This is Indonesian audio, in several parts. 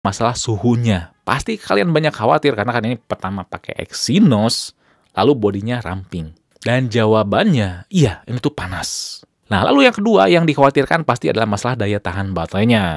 masalah suhunya. Pasti kalian banyak khawatir karena kan ini pertama pakai Exynos, lalu bodinya ramping. Dan jawabannya, iya, ini tuh panas. Nah, lalu yang kedua yang dikhawatirkan pasti adalah masalah daya tahan baterainya.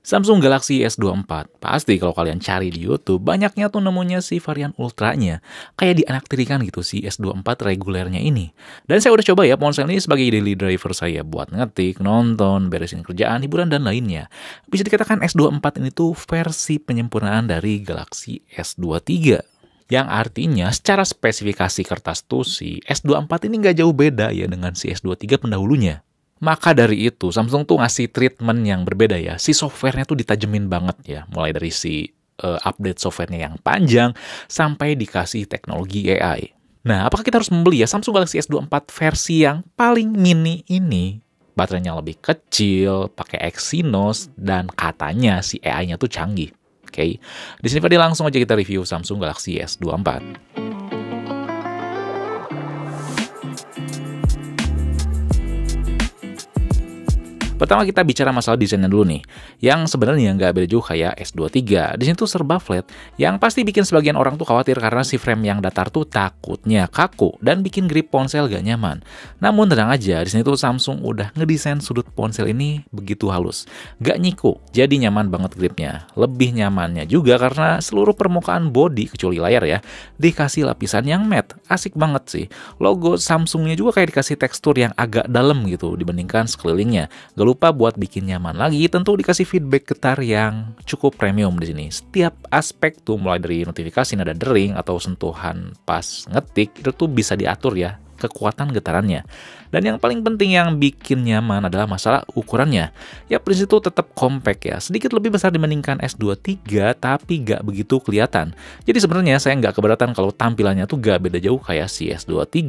Samsung Galaxy S24. Pasti kalau kalian cari di YouTube, banyaknya tuh nemunya si varian ultranya. Kayak dianaktirikan gitu si S24 regulernya ini. Dan saya udah coba ya ponsel ini sebagai daily driver saya buat ngetik, nonton, beresin kerjaan, hiburan, dan lainnya. Bisa dikatakan S24 ini tuh versi penyempurnaan dari Galaxy S23. Yang artinya secara spesifikasi kertas tuh si S24 ini nggak jauh beda ya dengan si S23 pendahulunya. Maka dari itu, Samsung tuh ngasih treatment yang berbeda ya. Si softwarenya tuh ditajemin banget ya. Mulai dari si update softwarenya yang panjang, sampai dikasih teknologi AI. Nah, apakah kita harus membeli ya Samsung Galaxy S24 versi yang paling mini ini? Baterainya lebih kecil, pakai Exynos, dan katanya si AI-nya tuh canggih. Oke, di sini Fadil langsung aja kita review Samsung Galaxy S24. Pertama kita bicara masalah desainnya dulu nih, yang sebenarnya nggak beda jauh kayak S23. Di sini tuh serba flat, yang pasti bikin sebagian orang tuh khawatir karena si frame yang datar tuh takutnya kaku dan bikin grip ponsel gak nyaman. Namun tenang aja, di sini tuh Samsung udah ngedesain sudut ponsel ini begitu halus, gak nyiku, jadi nyaman banget gripnya. Lebih nyamannya juga karena seluruh permukaan bodi kecuali layar ya, dikasih lapisan yang matte, asik banget sih. Logo Samsungnya juga kayak dikasih tekstur yang agak dalam gitu dibandingkan sekelilingnya. Gak lupa buat bikin nyaman lagi, tentu dikasih feedback getar yang cukup premium di sini. Setiap aspek tuh mulai dari notifikasi nada dering atau sentuhan pas ngetik itu tuh bisa diatur ya kekuatan getarannya. Dan yang paling penting yang bikin nyaman adalah masalah ukurannya. Ya prinsip itu tetap compact ya, sedikit lebih besar dibandingkan S23 tapi gak begitu kelihatan. Jadi sebenarnya saya nggak keberatan kalau tampilannya tuh gak beda jauh kayak si S23.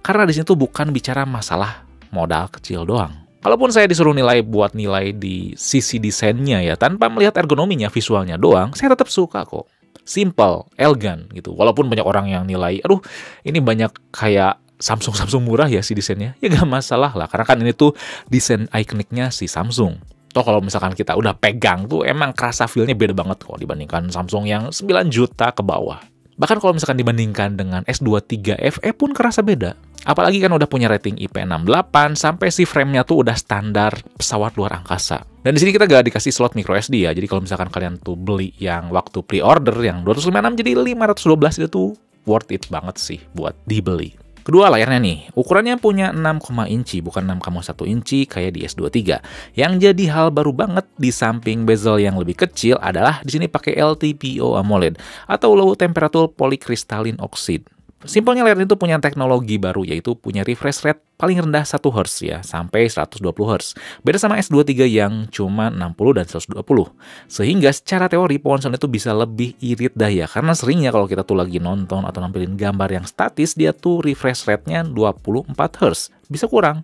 Karena di sini tuh bukan bicara masalah modal kecil doang. Kalaupun saya disuruh buat nilai di sisi desainnya ya, tanpa melihat ergonominya, visualnya doang, saya tetap suka kok. Simple, elegan gitu. Walaupun banyak orang yang nilai, aduh ini banyak kayak Samsung murah ya si desainnya. Ya gak masalah lah, karena kan ini tuh desain ikoniknya si Samsung. Toh kalau misalkan kita udah pegang tuh emang kerasa feel-nya beda banget kok dibandingkan Samsung yang 9 juta ke bawah. Bahkan kalau misalkan dibandingkan dengan S23 FE pun kerasa beda. Apalagi kan udah punya rating IP68 sampai si frame-nya tuh udah standar pesawat luar angkasa. Dan di sini kita gak dikasih slot micro SD ya. Jadi kalau misalkan kalian tuh beli yang waktu pre-order yang 256 jadi 512 itu tuh worth it banget sih buat dibeli. Kedua layarnya nih, ukurannya punya 6, inci bukan 6,1 inci kayak di S23. Yang jadi hal baru banget di samping bezel yang lebih kecil adalah di sini pakai LTPO AMOLED atau low temperature polycrystalline oxide. Simpelnya layar itu punya teknologi baru yaitu punya refresh rate paling rendah 1 Hz ya, sampai 120 Hz. Beda sama S23 yang cuma 60 dan 120. Sehingga secara teori ponsel itu bisa lebih irit daya karena seringnya kalau kita tuh lagi nonton atau nampilin gambar yang statis dia tuh refresh rate-nya 24 Hz. Bisa kurang.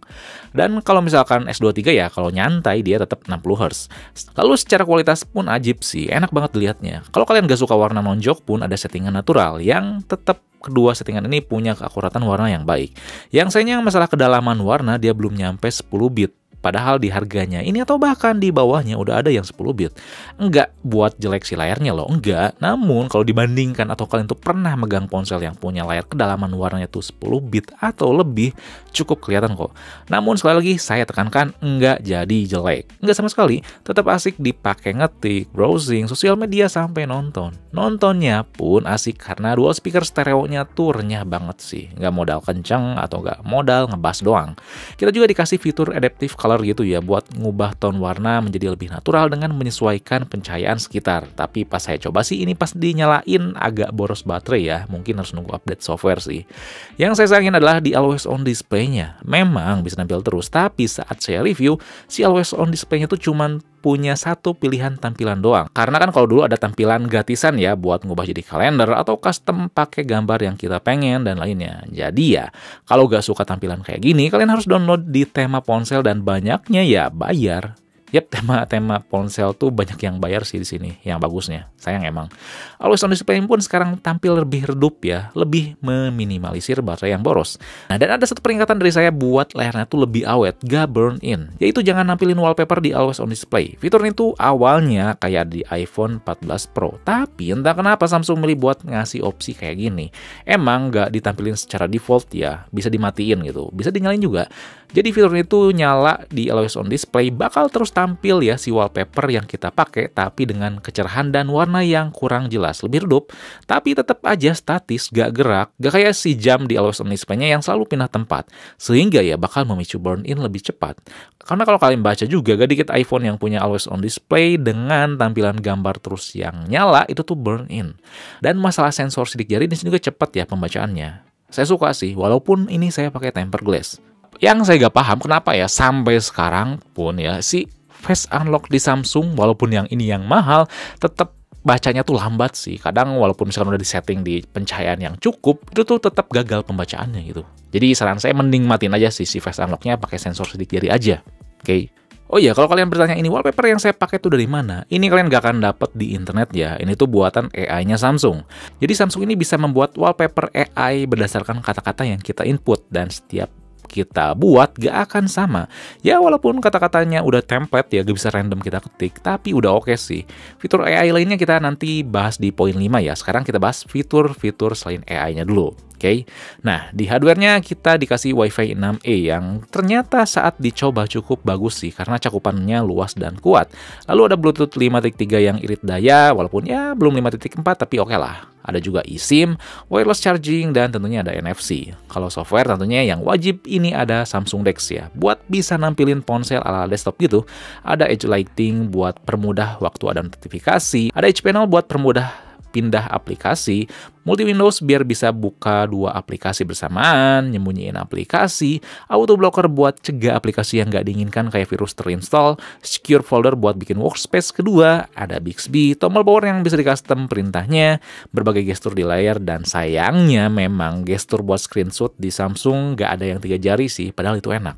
Dan kalau misalkan S23 ya kalau nyantai dia tetap 60 Hz. Lalu secara kualitas pun ajib sih, enak banget dilihatnya. Kalau kalian gak suka warna nonjok pun ada settingan natural yang tetap kedua settingan ini punya keakuratan warna yang baik. Yang sayangnya masalah kedalaman warna dia belum nyampe 10 bit. Padahal di harganya ini atau bahkan di bawahnya udah ada yang 10 bit. Enggak buat jelek si layarnya loh, enggak. Namun kalau dibandingkan atau kalian tuh pernah megang ponsel yang punya layar kedalaman warnanya tuh 10 bit atau lebih, cukup kelihatan kok. Namun sekali lagi saya tekankan enggak jadi jelek. Enggak sama sekali, tetap asik dipakai ngetik, browsing, sosial media sampai nonton. Nontonnya pun asik karena dual speaker stereonya tuh renyah banget sih. Enggak modal kenceng atau enggak modal ngebas doang. Kita juga dikasih fitur adaptive color gitu ya buat ngubah tone warna menjadi lebih natural dengan menyesuaikan pencahayaan sekitar. Tapi pas saya coba sih ini pas dinyalain agak boros baterai ya, mungkin harus nunggu update software sih. Yang saya sayangin adalah di always on display-nya. Memang bisa nampil terus, tapi saat saya review si always on display-nya tuh cuman punya satu pilihan tampilan doang. Karena kan kalau dulu ada tampilan gratisan ya buat ngubah jadi kalender atau custom pakai gambar yang kita pengen dan lainnya. Jadi ya, kalau gak suka tampilan kayak gini, kalian harus download di tema ponsel dan banyaknya ya bayar. Yap, tema-tema ponsel tuh banyak yang bayar sih di sini, yang bagusnya. Sayang emang. Always on display pun sekarang tampil lebih redup ya, lebih meminimalisir baterai yang boros. Nah, dan ada satu peringatan dari saya buat layarnya tuh lebih awet, gak burn in. Yaitu jangan nampilin wallpaper di always on display. Fitur itu awalnya kayak di iPhone 14 Pro, tapi entah kenapa Samsung milih buat ngasih opsi kayak gini. Emang gak ditampilin secara default ya, bisa dimatiin gitu, bisa dinyalain juga. Jadi fitur itu nyala di always on display bakal terus tampil ya si wallpaper yang kita pakai, tapi dengan kecerahan dan warna yang kurang jelas, lebih redup, tapi tetap aja statis, gak gerak, gak kayak si jam di always on display-nya yang selalu pindah tempat, sehingga ya bakal memicu burn in lebih cepat. Karena kalau kalian baca juga, gak dikit iPhone yang punya always on display dengan tampilan gambar terus yang nyala itu tuh burn in. Dan masalah sensor sidik jari di sini juga cepat ya pembacaannya. Saya suka sih, walaupun ini saya pakai tempered glass. Yang saya gak paham kenapa ya sampai sekarang pun ya si Face Unlock di Samsung, walaupun yang ini yang mahal, tetap bacanya tuh lambat sih. Kadang walaupun misalkan udah disetting di pencahayaan yang cukup, itu tuh tetap gagal pembacaannya gitu. Jadi saran saya mending matiin aja sih si Face Unlock-nya, pakai sensor sidik jari aja. Oke. Oh iya, kalau kalian bertanya ini wallpaper yang saya pakai tuh dari mana? Ini kalian gak akan dapat di internet ya. Ini tuh buatan AI-nya Samsung. Jadi Samsung ini bisa membuat wallpaper AI berdasarkan kata-kata yang kita input, dan setiap kita buat gak akan sama. Ya walaupun kata-katanya udah template ya, gak bisa random kita ketik, tapi udah oke sih. Fitur AI lainnya kita nanti bahas di poin 5 ya. Sekarang kita bahas fitur-fitur selain AI-nya dulu. Oke. Nah, di hardware-nya kita dikasih Wi-Fi 6E yang ternyata saat dicoba cukup bagus sih karena cakupannya luas dan kuat. Lalu ada Bluetooth 5.3 yang irit daya, walaupun ya belum 5.4 tapi oke lah. Ada juga eSIM, wireless charging, dan tentunya ada NFC. Kalau software tentunya yang wajib ini ada Samsung DeX ya. Buat bisa nampilin ponsel ala desktop gitu. Ada Edge Lighting buat permudah waktu ada notifikasi. Ada Edge Panel buat permudah pindah aplikasi, multi Windows biar bisa buka 2 aplikasi bersamaan, nyembunyiin aplikasi, auto blocker buat cegah aplikasi yang nggak diinginkan kayak virus terinstall, secure folder buat bikin workspace kedua, ada Bixby, tombol power yang bisa di custom perintahnya, berbagai gestur di layar, dan sayangnya memang gestur buat screenshot di Samsung nggak ada yang 3 jari sih, padahal itu enak.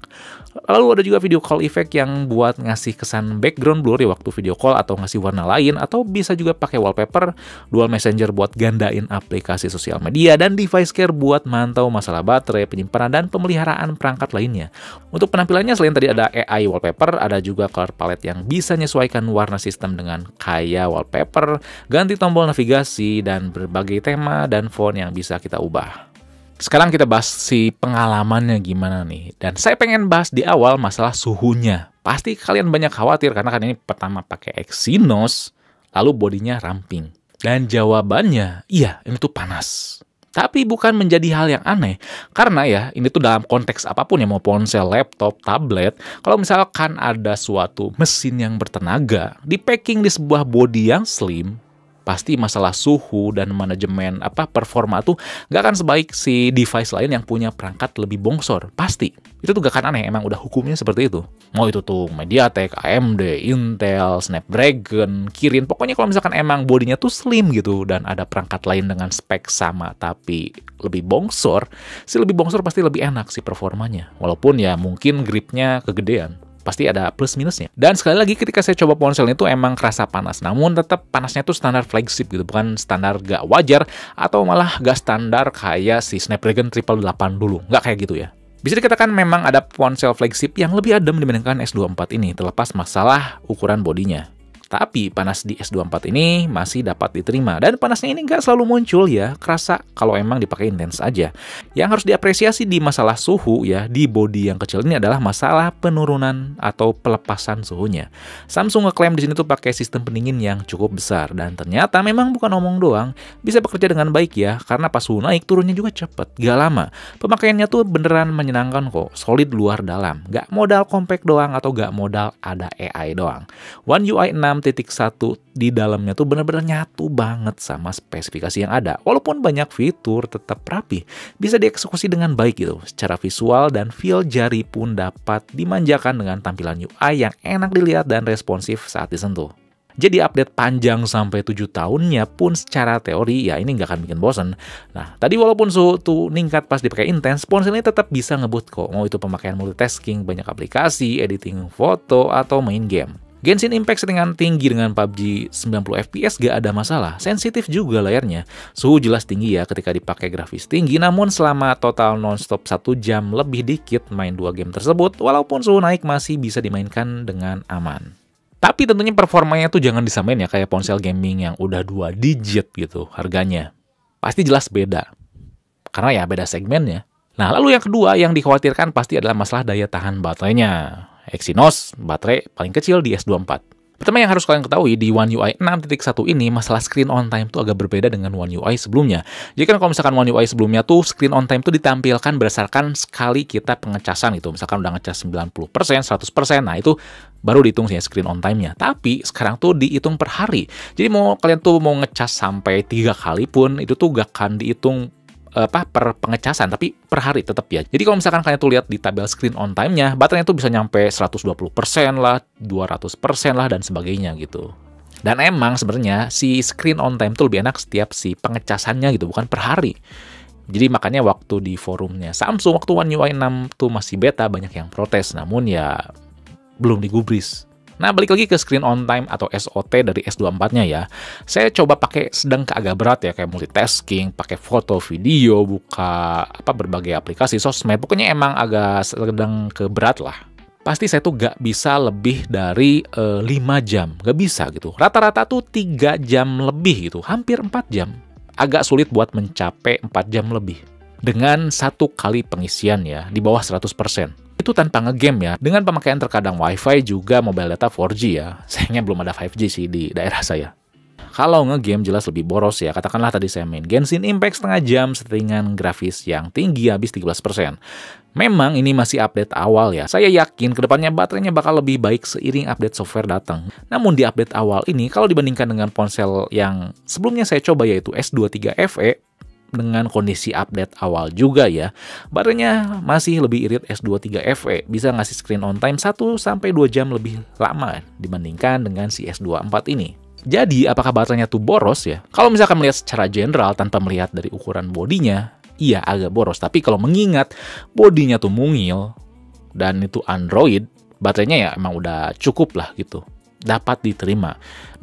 Lalu ada juga video call effect yang buat ngasih kesan background blur ya waktu video call atau ngasih warna lain, atau bisa juga pakai wallpaper, dual messenger buat gandain aplikasi sosial media, dan device care buat mantau masalah baterai, penyimpanan, dan pemeliharaan perangkat lainnya. Untuk penampilannya selain tadi ada AI wallpaper, ada juga color palette yang bisa menyesuaikan warna sistem dengan kayak wallpaper, ganti tombol navigasi, dan berbagai tema dan font yang bisa kita ubah. Sekarang kita bahas si pengalamannya gimana nih. Dan saya pengen bahas di awal masalah suhunya. Pasti kalian banyak khawatir karena kan ini pertama pakai Exynos, lalu bodinya ramping. Dan jawabannya, iya ini tuh panas. Tapi bukan menjadi hal yang aneh. Karena ya, ini tuh dalam konteks apapun ya, mau ponsel, laptop, tablet. Kalau misalkan ada suatu mesin yang bertenaga, di packing di sebuah body yang slim, pasti masalah suhu dan manajemen performa tuh gak akan sebaik si device lain yang punya perangkat lebih bongsor. Pasti. Itu tuh gak akan aneh, emang udah hukumnya seperti itu. Mau itu tuh MediaTek, AMD, Intel, Snapdragon, Kirin. Pokoknya kalau misalkan emang bodinya tuh slim gitu dan ada perangkat lain dengan spek sama tapi lebih bongsor, si lebih bongsor pasti lebih enak sih performanya. Walaupun ya mungkin gripnya kegedean. Pasti ada plus minusnya. Dan sekali lagi ketika saya coba ponsel itu emang kerasa panas. Namun tetap panasnya tuh standar flagship gitu. Bukan standar gak wajar atau malah gak standar kayak si Snapdragon 888 dulu. Gak kayak gitu ya. Bisa dikatakan memang ada ponsel flagship yang lebih adem dibandingkan S24 ini. Terlepas masalah ukuran bodinya. Tapi panas di S24 ini masih dapat diterima. Dan panasnya ini nggak selalu muncul ya, kerasa kalau emang dipakai intens aja. Yang harus diapresiasi di masalah suhu ya, di body yang kecil ini adalah masalah penurunan atau pelepasan suhunya. Samsung ngeklaim di sini tuh pakai sistem pendingin yang cukup besar. Dan ternyata memang bukan omong doang, bisa bekerja dengan baik ya, karena pas suhu naik turunnya juga cepet, gak lama. Pemakaiannya tuh beneran menyenangkan kok, solid luar dalam. Gak modal compact doang atau gak modal ada AI doang. One UI 6.1 di dalamnya tuh bener-bener nyatu banget sama spesifikasi yang ada. Walaupun banyak fitur tetap rapi, bisa dieksekusi dengan baik gitu. Secara visual dan feel jari pun dapat dimanjakan dengan tampilan UI yang enak dilihat dan responsif saat disentuh. Jadi update panjang sampai 7 tahunnya pun secara teori ya ini nggak akan bikin bosen. Nah, tadi walaupun suhu tuh meningkat pas dipakai intens, ponsel ini tetap bisa ngebut kok. Mau itu pemakaian multitasking, banyak aplikasi, editing foto, atau main game. Genshin Impact settingan tinggi dengan PUBG 90 FPS gak ada masalah. Sensitif juga layarnya. Suhu jelas tinggi ya ketika dipakai grafis tinggi, namun selama total nonstop 1 jam lebih dikit main 2 game tersebut, walaupun suhu naik masih bisa dimainkan dengan aman. Tapi tentunya performanya tuh jangan disamain ya kayak ponsel gaming yang udah 2 digit gitu harganya. Pasti jelas beda. Karena ya beda segmennya. Nah, lalu yang kedua yang dikhawatirkan pasti adalah masalah daya tahan baterainya. Exynos, baterai paling kecil di S24. Pertama yang harus kalian ketahui, di One UI 6.1 ini masalah screen on time tuh agak berbeda dengan One UI sebelumnya. Jadi kan kalau misalkan One UI sebelumnya tuh screen on time tuh ditampilkan berdasarkan sekali kita pengecasan gitu. Misalkan udah ngecas 90%, 100%, nah itu baru dihitung sih screen on time-nya. Tapi sekarang tuh dihitung per hari. Jadi mau kalian tuh mau ngecas sampai 3 kali pun itu tuh gak akan dihitung per pengecasan, tapi per hari tetap ya. Jadi kalau misalkan kalian tuh lihat di tabel screen on time-nya, baterainya tuh bisa nyampe 120% lah, 200% lah, dan sebagainya gitu. Dan emang sebenarnya si screen on time tuh lebih enak setiap si pengecasannya gitu, bukan per hari. Jadi makanya waktu di forumnya Samsung, waktu One UI 6 tuh masih beta, banyak yang protes, namun ya belum digubris. Nah, balik lagi ke screen on time atau SOT dari S24-nya ya. Saya coba pakai sedang ke agak berat ya, kayak multitasking, pakai foto, video, buka berbagai aplikasi sosmed. Pokoknya emang agak sedang ke berat lah. Pasti saya tuh gak bisa lebih dari 5 jam. Gak bisa gitu. Rata-rata tuh 3 jam lebih gitu. Hampir 4 jam. Agak sulit buat mencapai 4 jam lebih. Dengan 1 kali pengisian ya, di bawah 100%. Itu tanpa ngegame ya, dengan pemakaian terkadang WiFi juga mobile data 4G ya. Sayangnya belum ada 5G sih di daerah saya. Kalau ngegame jelas lebih boros ya, katakanlah tadi saya main Genshin Impact setengah jam settingan grafis yang tinggi habis 13%. Memang ini masih update awal ya, saya yakin kedepannya baterainya bakal lebih baik seiring update software datang. Namun di update awal ini, kalau dibandingkan dengan ponsel yang sebelumnya saya coba yaitu S23 FE, dengan kondisi update awal juga ya, baterainya masih lebih irit S23 FE, bisa ngasih screen on time 1-2 jam lebih lama dibandingkan dengan si S24 ini. Jadi, apakah baterainya tuh boros ya? Kalau misalkan melihat secara general tanpa melihat dari ukuran bodinya, iya agak boros. Tapi kalau mengingat bodinya tuh mungil, dan itu Android, baterainya ya emang udah cukup lah gitu. Dapat diterima.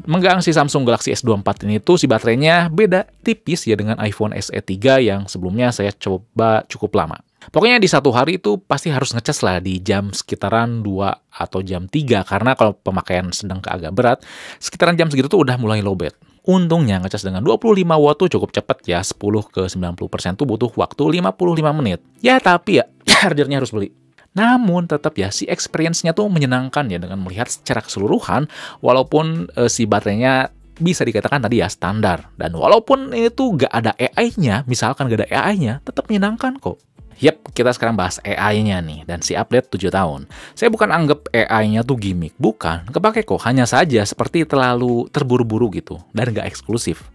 Megang si Samsung Galaxy S24 ini tuh si baterainya beda tipis ya dengan iPhone SE 3 yang sebelumnya saya coba cukup lama. Pokoknya di satu hari itu pasti harus ngecas lah di jam sekitaran 2 atau jam 3 karena kalau pemakaian sedang ke agak berat, sekitaran jam segitu tuh udah mulai lowbat. Untungnya ngecas dengan 25 watt tuh cukup cepat ya, 10-90% tuh butuh waktu 55 menit. Ya tapi ya chargernya harus beli. Namun tetap ya si experience-nya tuh menyenangkan ya dengan melihat secara keseluruhan walaupun si baterainya bisa dikatakan tadi ya standar. Dan walaupun itu gak ada AI-nya, misalkan gak ada AI-nya, tetap menyenangkan kok. Yap, kita sekarang bahas AI-nya nih, dan si update 7 tahun. Saya bukan anggap AI-nya tuh gimmick, bukan. Kepake kok, hanya saja seperti terlalu terburu-buru gitu, dan gak eksklusif.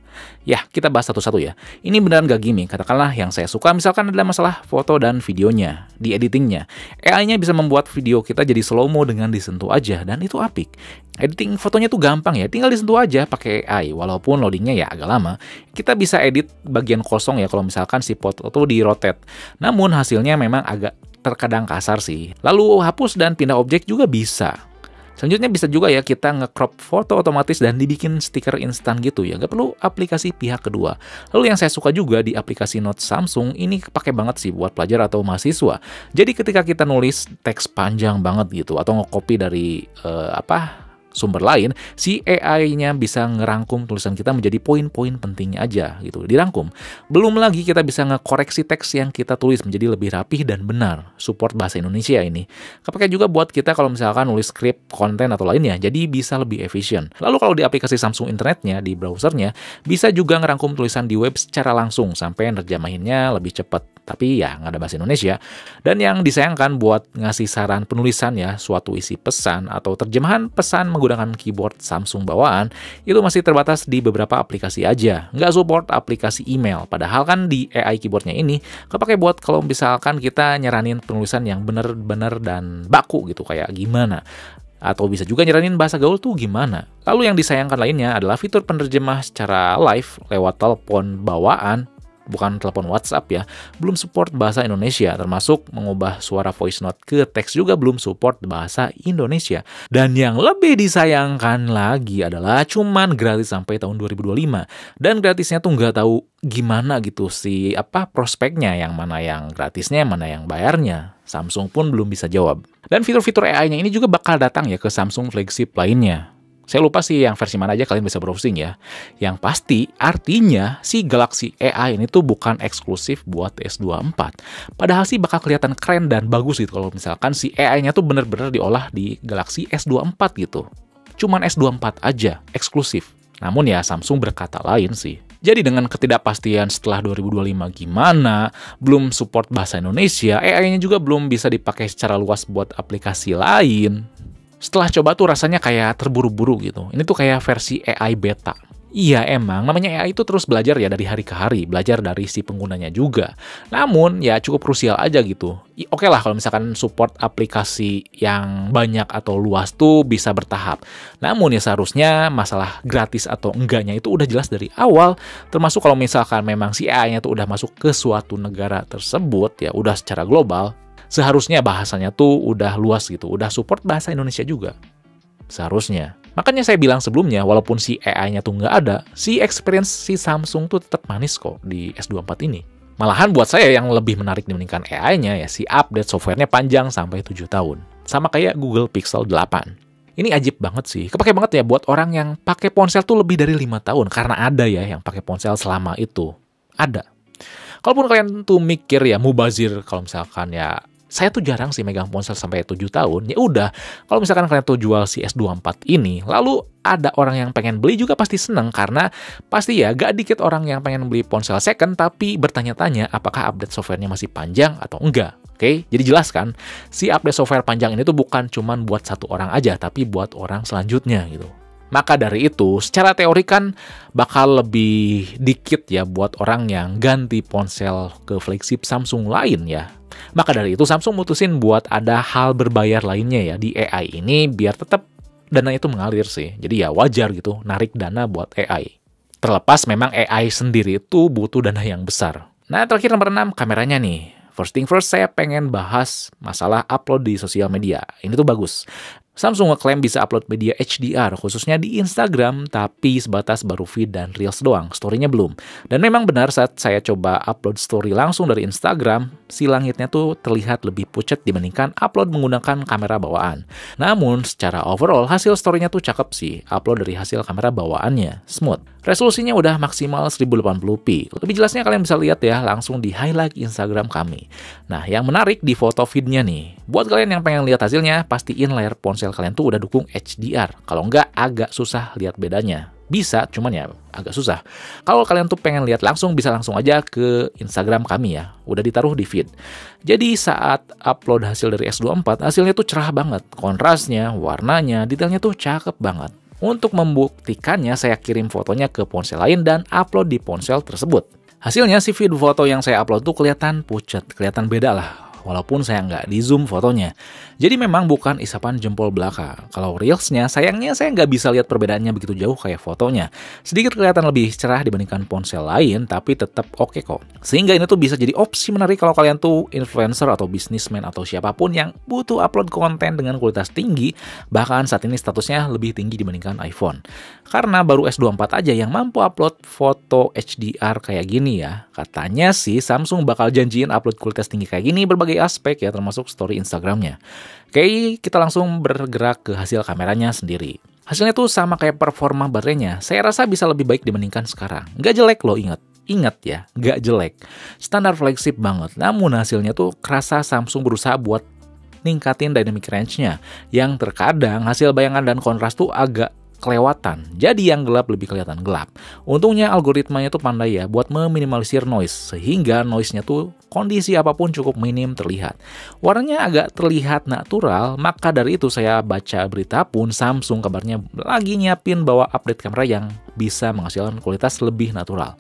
Ya, kita bahas satu-satu ya. Ini beneran gak gimmick, katakanlah yang saya suka misalkan adalah masalah foto dan videonya, di editingnya. AI-nya bisa membuat video kita jadi slow-mo dengan disentuh aja, dan itu apik. Editing fotonya tuh gampang ya, tinggal disentuh aja pakai AI, walaupun loadingnya ya agak lama. Kita bisa edit bagian kosong ya kalau misalkan si foto tuh di-rotate. Namun hasilnya memang agak terkadang kasar sih. Lalu hapus dan pindah objek juga bisa. Selanjutnya bisa juga ya kita nge-crop foto otomatis dan dibikin stiker instan gitu ya. Gak perlu aplikasi pihak kedua. Lalu yang saya suka juga di aplikasi Notes Samsung ini kepake banget sih buat pelajar atau mahasiswa. Jadi ketika kita nulis teks panjang banget gitu atau nge-copy dari sumber lain, si AI-nya bisa ngerangkum tulisan kita menjadi poin-poin pentingnya aja gitu, dirangkum. Belum lagi kita bisa ngekoreksi teks yang kita tulis menjadi lebih rapih dan benar. Support bahasa Indonesia ini. Kepake juga buat kita kalau misalkan nulis skrip, konten atau lainnya, jadi bisa lebih efisien. Lalu kalau di aplikasi Samsung Internetnya, di browsernya, bisa juga ngerangkum tulisan di web secara langsung sampai nerjemahinnya lebih cepat. Tapi ya nggak ada bahasa Indonesia. Dan yang disayangkan buat ngasih saran penulisan ya, suatu isi pesan atau terjemahan pesan menggunakan keyboard Samsung bawaan, itu masih terbatas di beberapa aplikasi aja. Nggak support aplikasi email. Padahal kan di AI keyboardnya ini kepake buat kalau misalkan kita nyaranin penulisan yang bener-bener dan baku gitu, kayak gimana. Atau bisa juga nyaranin bahasa gaul tuh gimana. Lalu yang disayangkan lainnya adalah fitur penerjemah secara live lewat telepon bawaan, bukan telepon WhatsApp ya, belum support bahasa Indonesia, termasuk mengubah suara voice note ke teks juga belum support bahasa Indonesia. Dan yang lebih disayangkan lagi adalah cuman gratis sampai tahun 2025. Dan gratisnya tuh nggak tahu gimana gitu sih, prospeknya, yang mana yang gratisnya, mana yang bayarnya. Samsung pun belum bisa jawab. Dan fitur-fitur AI-nya ini juga bakal datang ya ke Samsung flagship lainnya. Saya lupa sih yang versi mana aja, kalian bisa browsing ya. Yang pasti artinya si Galaxy AI ini tuh bukan eksklusif buat S24. Padahal sih bakal kelihatan keren dan bagus gitu kalau misalkan si AI-nya tuh bener-bener diolah di Galaxy S24 gitu. Cuman S24 aja, eksklusif. Namun ya Samsung berkata lain sih. Jadi dengan ketidakpastian setelah 2025 gimana, belum support bahasa Indonesia, AI-nya juga belum bisa dipakai secara luas buat aplikasi lain. Setelah coba tuh rasanya kayak terburu-buru gitu. Ini tuh kayak versi AI beta. Iya emang, namanya AI itu terus belajar ya dari hari ke hari, belajar dari si penggunanya juga. Namun ya cukup krusial aja gitu. Oke lah kalau misalkan support aplikasi yang banyak atau luas tuh bisa bertahap. Namun ya seharusnya masalah gratis atau enggaknya itu udah jelas dari awal. Termasuk kalau misalkan memang si AI-nya tuh udah masuk ke suatu negara tersebut, ya udah secara global, seharusnya bahasanya tuh udah luas gitu, udah support bahasa Indonesia juga. Seharusnya. Makanya saya bilang sebelumnya, walaupun si AI-nya tuh nggak ada, si experience si Samsung tuh tetap manis kok di S24 ini. Malahan buat saya yang lebih menarik dibandingkan AI-nya ya si update software-nya panjang sampai 7 tahun. Sama kayak Google Pixel 8. Ini ajib banget sih. Kepake banget ya buat orang yang pakai ponsel tuh lebih dari 5 tahun. Karena ada ya yang pakai ponsel selama itu. Ada. Kalaupun kalian tuh mikir ya mubazir kalau misalkan ya saya tuh jarang sih megang ponsel sampai 7 tahun. Ya udah, kalau misalkan kalian tuh jual si S24 ini, lalu ada orang yang pengen beli juga pasti seneng karena pasti ya gak dikit orang yang pengen beli ponsel second tapi bertanya-tanya apakah update softwarenya masih panjang atau enggak. Oke, jadi jelas kan, si update software panjang ini tuh bukan cuman buat satu orang aja, tapi buat orang selanjutnya gitu. Maka dari itu, secara teori kan bakal lebih dikit ya buat orang yang ganti ponsel ke flagship Samsung lain ya. Maka dari itu Samsung mutusin buat ada hal berbayar lainnya ya di AI ini biar tetap dana itu mengalir sih. Jadi ya wajar gitu narik dana buat AI. Terlepas memang AI sendiri itu butuh dana yang besar. Nah terakhir nomor 6, kameranya nih. First thing first, saya pengen bahas masalah upload di sosial media. Ini tuh bagus. Samsung ngeklaim bisa upload media HDR, khususnya di Instagram, tapi sebatas baru feed dan Reels doang, story-nya belum. Dan memang benar saat saya coba upload story langsung dari Instagram, si langitnya tuh terlihat lebih pucat dibandingkan upload menggunakan kamera bawaan. Namun, secara overall, hasil story-nya tuh cakep sih, upload dari hasil kamera bawaannya, smooth. Resolusinya udah maksimal 1080p. Lebih jelasnya kalian bisa lihat ya, langsung di highlight Instagram kami. Nah, yang menarik di foto feed-nya nih, buat kalian yang pengen lihat hasilnya, pastiin layar ponsel kalian tuh udah dukung HDR. Kalau enggak, agak susah lihat bedanya. Bisa, cuman ya agak susah. Kalau kalian tuh pengen lihat langsung, bisa langsung aja ke Instagram kami ya. Udah ditaruh di feed. Jadi saat upload hasil dari S24, hasilnya tuh cerah banget. Kontrasnya, warnanya, detailnya tuh cakep banget. Untuk membuktikannya, saya kirim fotonya ke ponsel lain dan upload di ponsel tersebut. Hasilnya si feed foto yang saya upload tuh kelihatan pucat, kelihatan beda lah. Walaupun saya nggak di zoom fotonya. Jadi memang bukan isapan jempol belaka. Kalau Reels-nya, sayangnya saya nggak bisa lihat perbedaannya begitu jauh kayak fotonya. Sedikit kelihatan lebih cerah dibandingkan ponsel lain, tapi tetap oke kok. Sehingga ini tuh bisa jadi opsi menarik kalau kalian tuh influencer atau businessman atau siapapun yang butuh upload konten dengan kualitas tinggi, bahkan saat ini statusnya lebih tinggi dibandingkan iPhone. Karena baru S24 aja yang mampu upload foto HDR kayak gini ya. Katanya sih Samsung bakal janjiin upload kualitas tinggi kayak gini berbagai aspek ya, termasuk story Instagramnya. Oke, kita langsung bergerak ke hasil kameranya sendiri. Hasilnya tuh sama kayak performa baterainya. Saya rasa bisa lebih baik dibandingkan sekarang. Nggak jelek loh, ingat ya, nggak jelek. Standar flagship banget. Namun hasilnya tuh kerasa Samsung berusaha buat ningkatin dynamic range-nya. Yang terkadang hasil bayangan dan kontras tuh agak kelewatan. Jadi yang gelap lebih kelihatan gelap. Untungnya algoritmanya tuh pandai ya buat meminimalisir noise, sehingga noise-nya tuh kondisi apapun cukup minim terlihat. Warnanya agak terlihat natural, maka dari itu saya baca berita pun Samsung kabarnya lagi nyiapin bawa update kamera yang bisa menghasilkan kualitas lebih natural.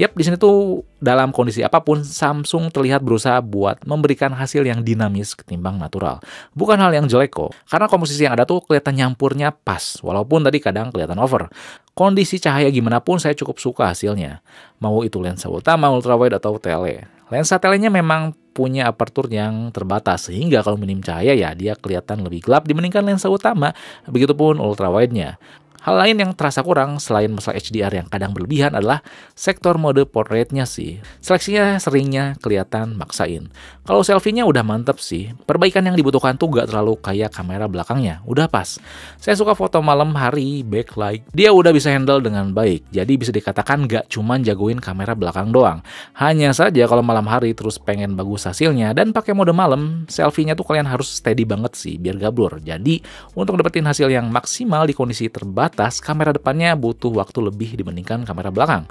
Yap, di sini tuh dalam kondisi apapun Samsung terlihat berusaha buat memberikan hasil yang dinamis ketimbang natural. Bukan hal yang jelek kok, karena komposisi yang ada tuh kelihatan nyampurnya pas, walaupun tadi kadang kelihatan over. Kondisi cahaya gimana pun saya cukup suka hasilnya. Mau itu lensa utama, ultrawide atau tele. Lensa telenya memang punya aperture yang terbatas, sehingga kalau minim cahaya ya dia kelihatan lebih gelap dibandingkan lensa utama, begitupun ultrawide-nya. Hal lain yang terasa kurang selain masalah HDR yang kadang berlebihan adalah sektor mode portrait-nya sih. Seleksinya seringnya kelihatan maksain. Kalau selfie-nya udah mantep sih, perbaikan yang dibutuhkan tuh gak terlalu kayak kamera belakangnya, udah pas. Saya suka foto malam hari, backlight, dia udah bisa handle dengan baik, jadi bisa dikatakan gak cuman jagoin kamera belakang doang. Hanya saja kalau malam hari terus pengen bagus hasilnya dan pakai mode malam, selfie-nya tuh kalian harus steady banget sih biar gak blur. Jadi untuk dapetin hasil yang maksimal di kondisi terbatas, kamera depannya butuh waktu lebih dibandingkan kamera belakang.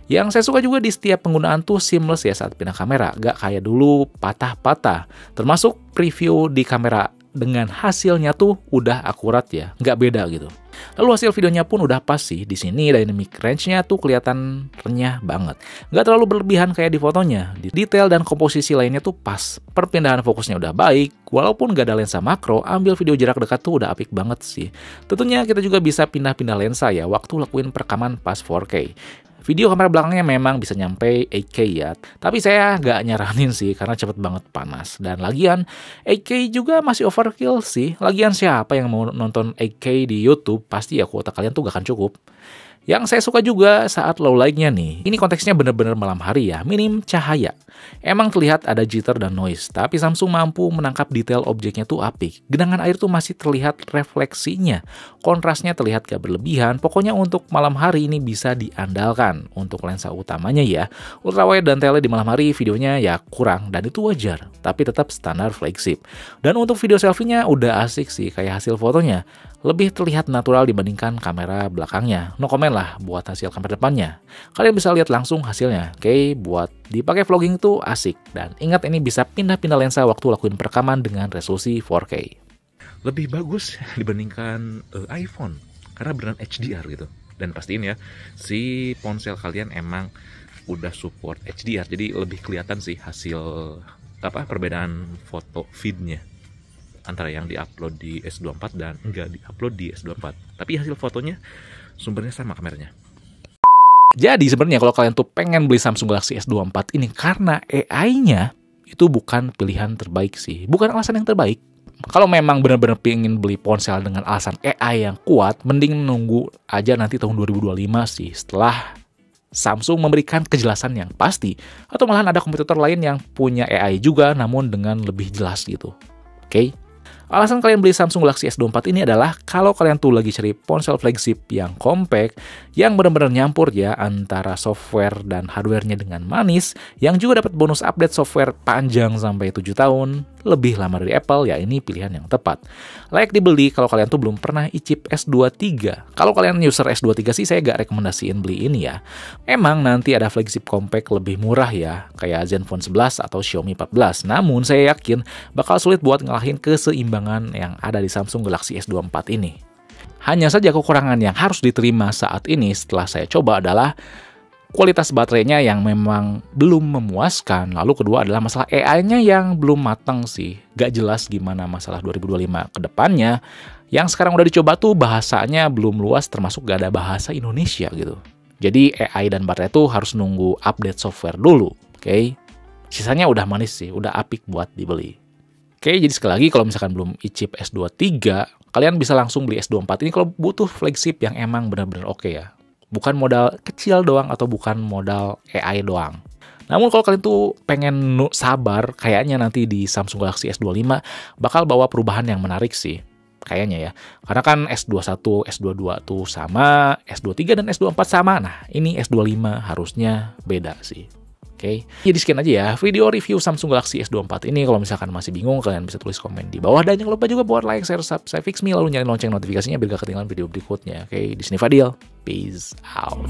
Yang saya suka juga di setiap penggunaan tuh seamless ya saat pindah kamera, gak kayak dulu patah-patah. Termasuk preview di kamera dengan hasilnya tuh udah akurat ya, nggak beda gitu. Lalu hasil videonya pun udah pas sih. Di sini dynamic range-nya tuh kelihatan renyah banget. Nggak terlalu berlebihan kayak di fotonya. Di detail dan komposisi lainnya tuh pas. Perpindahan fokusnya udah baik. Walaupun nggak ada lensa makro, ambil video jarak dekat tuh udah apik banget sih. Tentunya kita juga bisa pindah-pindah lensa ya waktu lakuin perekaman pas 4K. Video kamera belakangnya memang bisa nyampe 8K ya, tapi saya nggak nyaranin sih karena cepet banget panas. Dan lagian 8K juga masih overkill sih. Lagian siapa yang mau nonton 8K di YouTube, pasti ya kuota kalian tuh gak akan cukup. Yang saya suka juga saat low light-nya nih, ini konteksnya bener-bener malam hari ya, minim cahaya. Emang terlihat ada jitter dan noise, tapi Samsung mampu menangkap detail objeknya tuh apik. Genangan air tuh masih terlihat refleksinya, kontrasnya terlihat gak berlebihan, pokoknya untuk malam hari ini bisa diandalkan. Untuk lensa utamanya ya, ultrawide dan tele di malam hari videonya ya kurang, dan itu wajar, tapi tetap standar flagship. Dan untuk video selfie-nya udah asik sih, kayak hasil fotonya. Lebih terlihat natural dibandingkan kamera belakangnya. No comment lah buat hasil kamera depannya. Kalian bisa lihat langsung hasilnya. Oke, buat dipakai vlogging tuh asik. Dan ingat ini bisa pindah-pindah lensa waktu lakuin perekaman dengan resolusi 4K. Lebih bagus dibandingkan iPhone. Karena beneran HDR gitu. Dan pastiin ya, si ponsel kalian emang udah support HDR. Jadi lebih kelihatan sih hasil perbedaan foto feed-nya antara yang diupload di S24 dan enggak diupload di S24. Tapi hasil fotonya sumbernya sama kameranya. Jadi sebenarnya kalau kalian tuh pengen beli Samsung Galaxy S24 ini karena AI-nya itu bukan pilihan terbaik sih. Bukan alasan yang terbaik. Kalau memang benar-benar pengen beli ponsel dengan alasan AI yang kuat, mending nunggu aja nanti tahun 2025 sih. Setelah Samsung memberikan kejelasan yang pasti. Atau malahan ada kompetitor lain yang punya AI juga namun dengan lebih jelas gitu. Oke? Alasan kalian beli Samsung Galaxy S24 ini adalah kalau kalian tuh lagi cari ponsel flagship yang compact, yang benar-benar nyampur ya antara software dan hardware-nya dengan manis, yang juga dapat bonus update software panjang sampai 7 tahun, lebih lama dari Apple, ya ini pilihan yang tepat. Layak dibeli kalau kalian tuh belum pernah icip S23. Kalau kalian user S23 sih saya gak rekomendasiin beli ini ya. Emang nanti ada flagship compact lebih murah ya, kayak Zenfone 11 atau Xiaomi 14. Namun saya yakin bakal sulit buat ngalahin keseimbangan yang ada di Samsung Galaxy S24 ini. Hanya saja kekurangan yang harus diterima saat ini setelah saya coba adalah kualitas baterainya yang memang belum memuaskan. Lalu kedua adalah masalah AI-nya yang belum matang sih. Gak jelas gimana masalah 2025 ke depannya. Yang sekarang udah dicoba tuh bahasanya belum luas termasuk gak ada bahasa Indonesia gitu. Jadi AI dan baterai tuh harus nunggu update software dulu. Oke? Sisanya udah manis sih, udah apik buat dibeli. Oke, jadi sekali lagi kalau misalkan belum icip S23, kalian bisa langsung beli S24 ini kalau butuh flagship yang emang benar-benar oke ya. Bukan modal kecil doang atau bukan modal AI doang. Namun kalau kalian tuh pengen sabar, kayaknya nanti di Samsung Galaxy S25 bakal bawa perubahan yang menarik sih. Kayaknya ya. Karena kan S21, S22 tuh sama, S23 dan S24 sama. Nah, ini S25 harusnya beda sih. Oke, jadi sekian aja ya video review Samsung Galaxy S24 ini. Kalau misalkan masih bingung, kalian bisa tulis komen di bawah. Dan jangan lupa juga buat like, share, subscribe, fix me, lalu nyalain lonceng notifikasinya biar gak ketinggalan video berikutnya. Oke, di sini Fadil. Peace out.